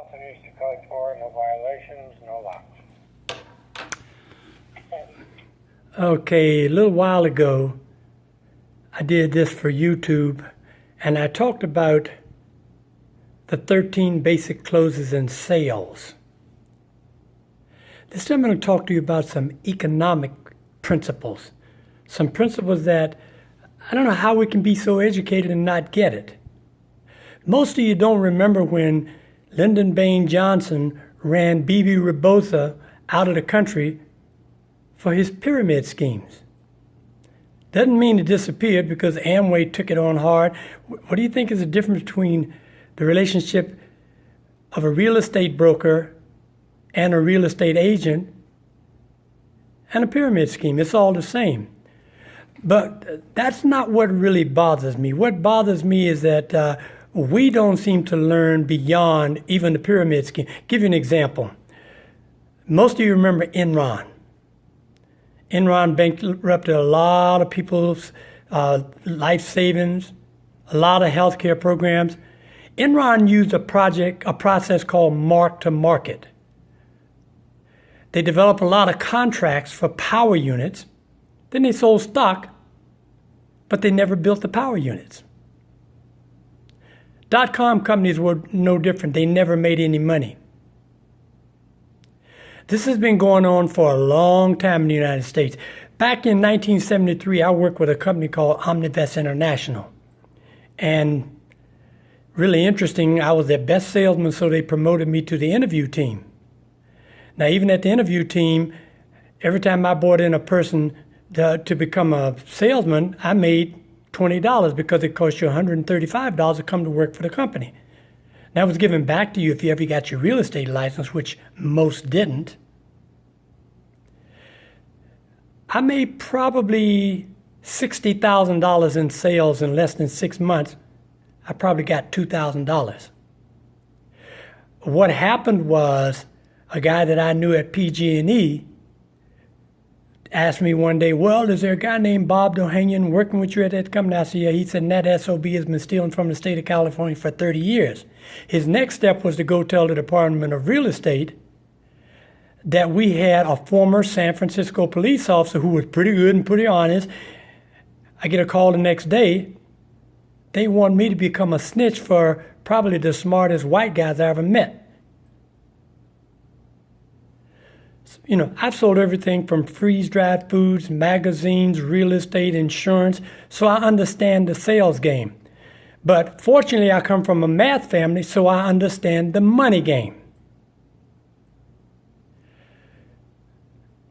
authorized to collect for, no violations, no locks. Okay, a little while ago, I did this for YouTube, and I talked about the 13 basic closes in sales. This time I'm going to talk to you about some economic principles. Some principles that I don't know how we can be so educated and not get it. Most of you don't remember when Lyndon Baines Johnson ran B.B. Rebosa out of the country for his pyramid schemes. Doesn't mean it disappeared because Amway took it on hard. What do you think is the difference between the relationship of a real estate broker and a real estate agent and a pyramid scheme? It's all the same. But that's not what really bothers me. What bothers me is that we don't seem to learn beyond even the pyramid scheme. Give you an example. Most of you remember Enron. Enron bankrupted a lot of people's life savings, a lot of healthcare programs. Enron used a process called mark-to-market. They developed a lot of contracts for power units. Then they sold stock, but they never built the power units. Dot-com companies were no different. They never made any money. This has been going on for a long time in the United States. Back in 1973, I worked with a company called Omnivest International. And really interesting, I was their best salesman, so they promoted me to the interview team. Now, even at the interview team, every time I brought in a person to become a salesman, I made $20 because it cost you $135 to come to work for the company. That was given back to you if you ever got your real estate license, which most didn't. I made probably $60,000 in sales in less than 6 months. I probably got $2,000. What happened was a guy that I knew at PG&E asked me one day, well, is there a guy named Bob Dohanian working with you at that company? I said, yeah. He said, that SOB has been stealing from the state of California for 30 years. His next step was to go tell the Department of Real Estate that we had a former San Francisco police officer who was pretty good and pretty honest. I get a call the next day. They want me to become a snitch for probably the smartest white guys I ever met. You know, I've sold everything from freeze-dried foods, magazines, real estate, insurance, so I understand the sales game. But fortunately, I come from a math family, so I understand the money game.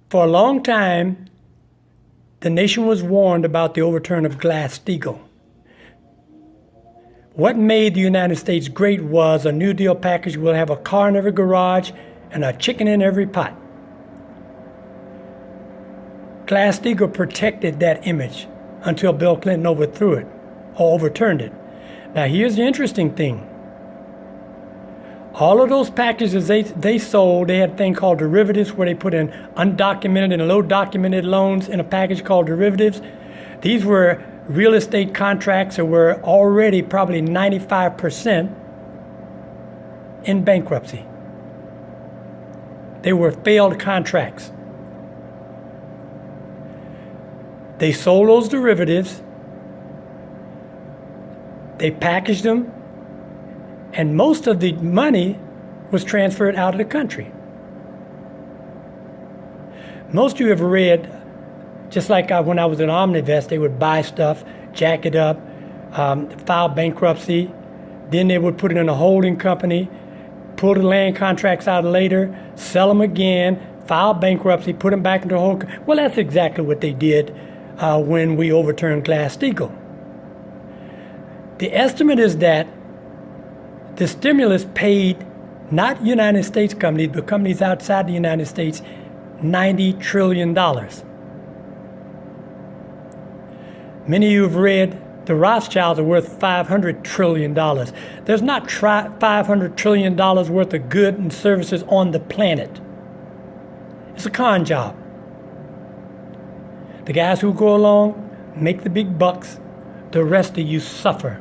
For a long time, the nation was warned about the overturn of Glass-Steagall. What made the United States great was a New Deal package will have a car in every garage and a chicken in every pot. Glass-Steagall protected that image until Bill Clinton overthrew it or overturned it. Now here's the interesting thing. All of those packages they sold, they had a thing called derivatives where they put in undocumented and low documented loans in a package called derivatives. These were real estate contracts that were already probably 95% in bankruptcy. They were failed contracts. They sold those derivatives, they packaged them, and most of the money was transferred out of the country. Most of you have read, just like when I was at Omnivest, they would buy stuff, jack it up, file bankruptcy, then they would put it in a holding company, pull the land contracts out later, sell them again, file bankruptcy, put them back into a whole. Well, that's exactly what they did when we overturned Glass-Steagall. The estimate is that the stimulus paid not United States companies, but companies outside the United States, $90 trillion. Many of you have read the Rothschilds are worth $500 trillion. There's not $500 trillion worth of goods and services on the planet. It's a con job. The guys who go along make the big bucks. The rest of you suffer.